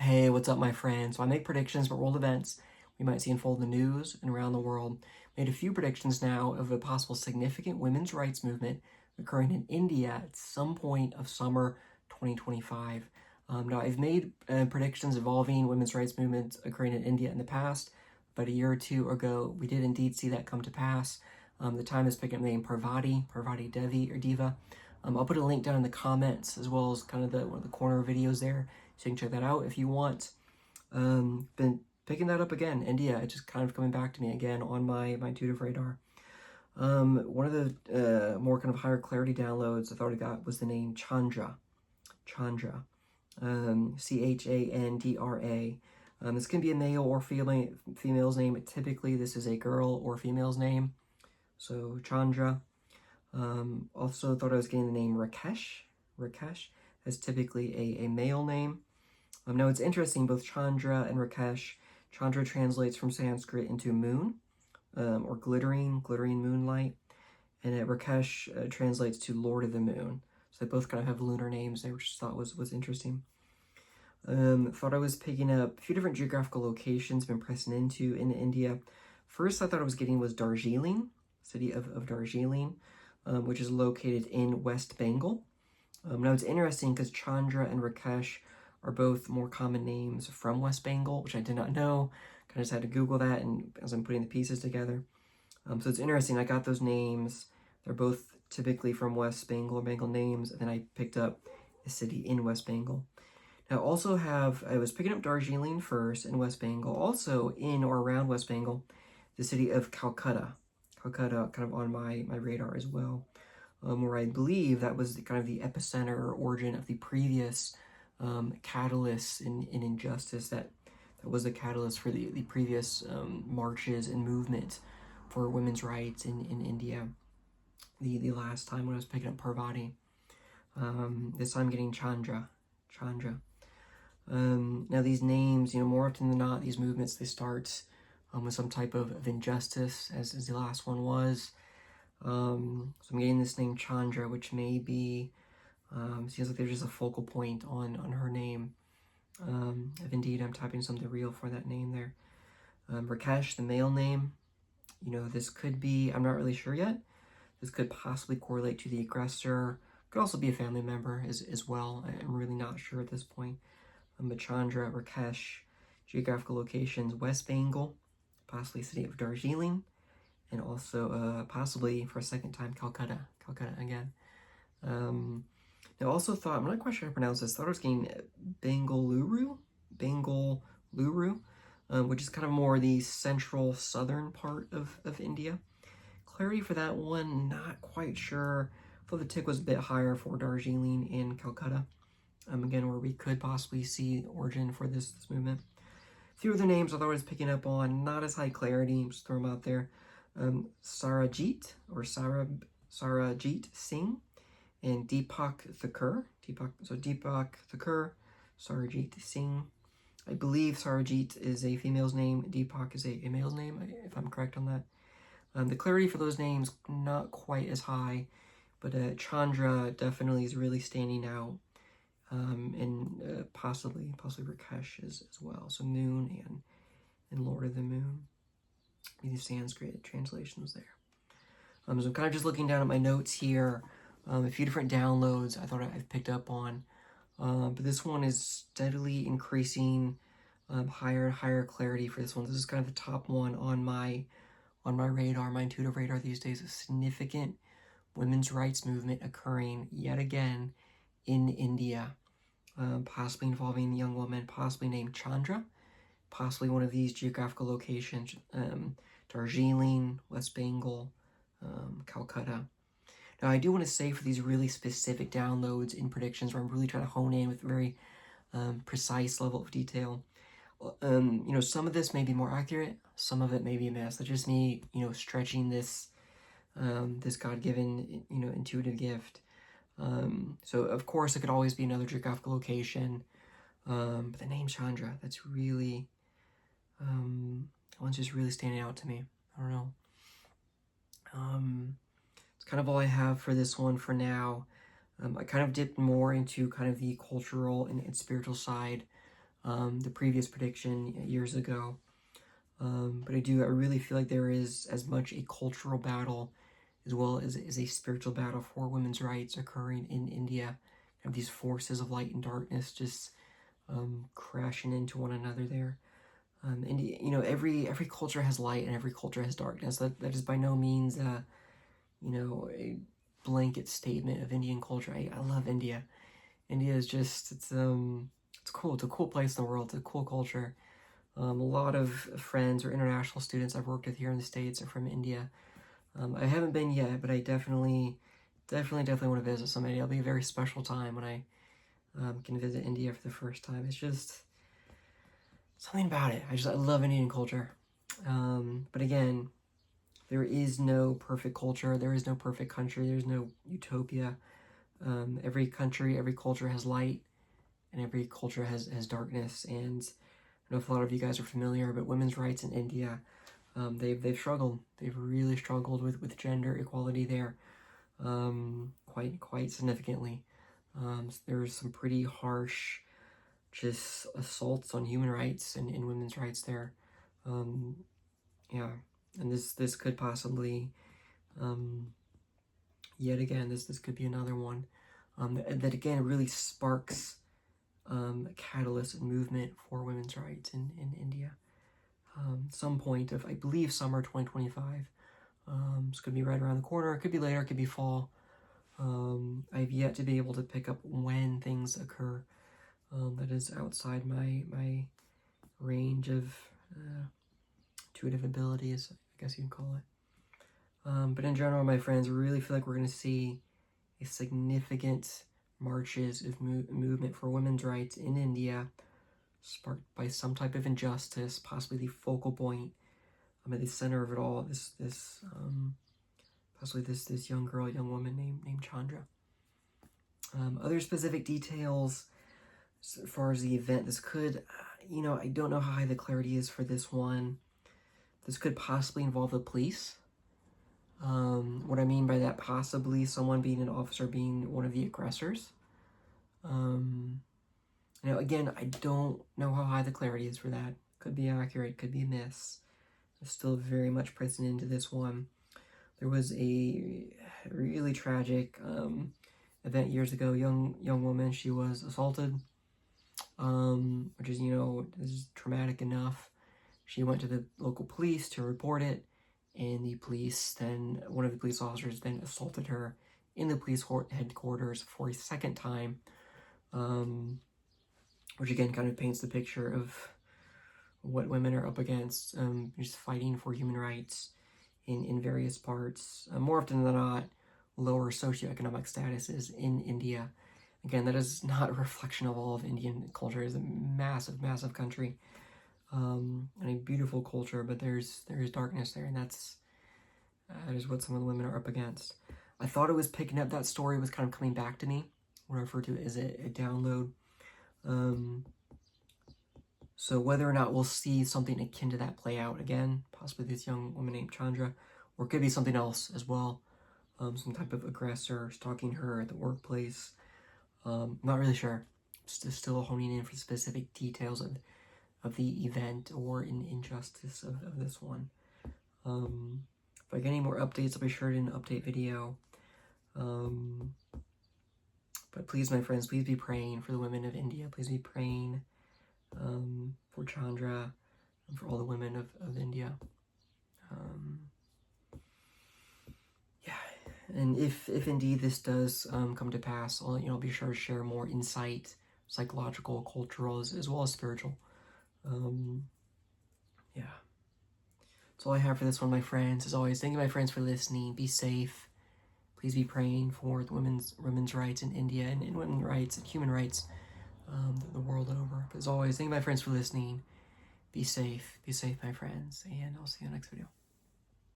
Hey, what's up, my friends? So I make predictions about world events we might see unfold in the news and around the world. Made a few predictions now of a possible significant women's rights movement occurring in India at some point of summer 2025. Now, I've made predictions involving women's rights movements occurring in India in the past. About a year or two ago, we did indeed see that come to pass. The time is picking up the name Parvati Devi or Diva. I'll put a link down in the comments as well as kind of one of the corner videos there, so you can check that out if you want. Been picking that up again. India, it's just kind of coming back to me again on my intuitive radar. One of the more kind of higher clarity downloads I thought I got was the name Chandra. Chandra. Chandra. This can be a male or female's name. Typically, this is a girl or female's name. So Chandra. Also thought I was getting the name Rakesh. Rakesh is typically a male name. Now it's interesting, both Chandra and Rakesh. Chandra translates from Sanskrit into moon, or glittering moonlight. And Rakesh translates to Lord of the Moon. So they both kind of have lunar names there, which I thought was interesting. Thought I was picking up a few different geographical locations I've been pressing into in India. First I thought I was getting was Darjeeling, city of Darjeeling, which is located in West Bengal. Now it's interesting because Chandra and Rakesh are both more common names from West Bengal, which I did not know. Kind of just had to Google that and as I'm putting the pieces together. So it's interesting, I got those names. They're both typically from West Bengal or Bengal names, and then I picked up a city in West Bengal. Now I was picking up Darjeeling first in West Bengal, also in or around West Bengal, the city of Calcutta. Calcutta kind of on my radar as well, where I believe that was kind of the epicenter or origin of the previous catalyst in injustice that was the catalyst for the previous marches and movement for women's rights in India. The last time when I was picking up Parvati. This time getting Chandra. Now these names, more often than not, these movements, they start with some type of injustice, as the last one was. So I'm getting this name Chandra, which may be, seems like there's just a focal point on her name. If indeed I'm typing something real for that name there. Rakesh, the male name, this could be, I'm not really sure yet. This could possibly correlate to the aggressor. Could also be a family member as well. I'm really not sure at this point. But Chandra, Rakesh, geographical locations, West Bengal, possibly city of Darjeeling, and also possibly for a second time Calcutta again. I also thought, I'm not quite sure how to pronounce this, thought I was getting Bengaluru, which is kind of more the central southern part of India. Clarity for that one, not quite sure. I thought the tick was a bit higher for Darjeeling and Calcutta. Again, where we could possibly see origin for this movement. A few other names I thought I was picking up on, not as high clarity, just throw them out there. Sarajit Singh and Deepak Thakur. Deepak Thakur, Sarajit Singh. I believe Sarajit is a female's name, Deepak is a male's name, if I'm correct on that. The clarity for those names, not quite as high, but Chandra definitely is really standing out. And possibly Rakesh as well. So Moon and Lord of the Moon. The Sanskrit translations there. So I'm kind of just looking down at my notes here. A few different downloads I thought I've picked up on. But this one is steadily increasing higher and higher clarity for this one. This is kind of the top one on my radar, my intuitive radar these days. A significant women's rights movement occurring yet again in India. Possibly involving a young woman, possibly named Chandra, possibly one of these geographical locations, Darjeeling, West Bengal, Calcutta. Now, I do want to say for these really specific downloads in predictions where I'm really trying to hone in with very precise level of detail, some of this may be more accurate, some of it may be a mess. That's just me, stretching this God-given, intuitive gift. So of course it could always be another geographical location, but the name Chandra, that's really, one's just really standing out to me. I don't know. It's kind of all I have for this one for now. I kind of dipped more into kind of the cultural and spiritual side the previous prediction years ago. But I really feel like there is as much a cultural battle as well as a spiritual battle for women's rights occurring in India. Have these forces of light and darkness just crashing into one another there. And you know, every culture has light and every culture has darkness. That is by no means you know, a blanket statement of Indian culture. I love India. India is just it's cool. It's a cool place in the world. It's a cool culture. A lot of friends or international students I've worked with here in the States are from India. I haven't been yet, but I definitely want to visit someday. It'll be a very special time when I can visit India for the first time. It's just something about it. I love Indian culture. But again, there is no perfect culture. There is no perfect country. There's no utopia. Every country, every culture has light, and every culture has darkness. And I don't know if a lot of you guys are familiar, but women's rights in India, they've struggled. They've really struggled with gender equality there, quite significantly. There's some pretty harsh, just assaults on human rights and women's rights there. Yeah, and this could possibly, yet again, this could be another one that again really sparks a catalyst and movement for women's rights in India. Some point of, I believe, summer 2025. It's going to be right around the corner. It could be later. It could be fall. I've yet to be able to pick up when things occur. That is outside my range of intuitive abilities, I guess you can call it. But in general, my friends, I really feel like we're going to see a significant marches of movement for women's rights in India, sparked by some type of injustice, possibly the focal point. I'm at the center of it all. Possibly this young woman named Chandra. Other specific details as far as the event, this could, you know, I don't know how high the clarity is for this one. This could possibly involve the police. What I mean by that, possibly someone being an officer being one of the aggressors. You know, again, I don't know how high the clarity is for that. Could be accurate, could be a miss. I'm still very much pressing into this one. There was a really tragic event years ago. Young woman, she was assaulted, which is, you know, is traumatic enough. She went to the local police to report it, and one of the police officers then assaulted her in the police headquarters for a second time, which again kind of paints the picture of what women are up against, just fighting for human rights in various parts, more often than not, lower socioeconomic statuses in India. Again, that is not a reflection of all of Indian culture. It's a massive, massive country, and a beautiful culture, but there is darkness there, and that is what some of the women are up against. I thought it was picking up, that story was kind of coming back to me, what I refer to as a download. So whether or not we'll see something akin to that play out again, possibly this young woman named Chandra, or it could be something else as well, some type of aggressor stalking her at the workplace. Not really sure. Still honing in for specific details of the event or injustice of this one. If I get any more updates, I'll be sure to do an update video. But please, my friends, please be praying for the women of India. Please be praying for Chandra and for all the women of India. Yeah, and if indeed this does come to pass, I'll be sure to share more insight, psychological, cultural, as well as spiritual. Yeah, that's all I have for this one, my friends. As always, thank you, my friends, for listening. Be safe. Please be praying for the women's rights in India and women's rights and human rights the world over. But as always, thank you, my friends, for listening. Be safe, my friends, and I'll see you in the next video.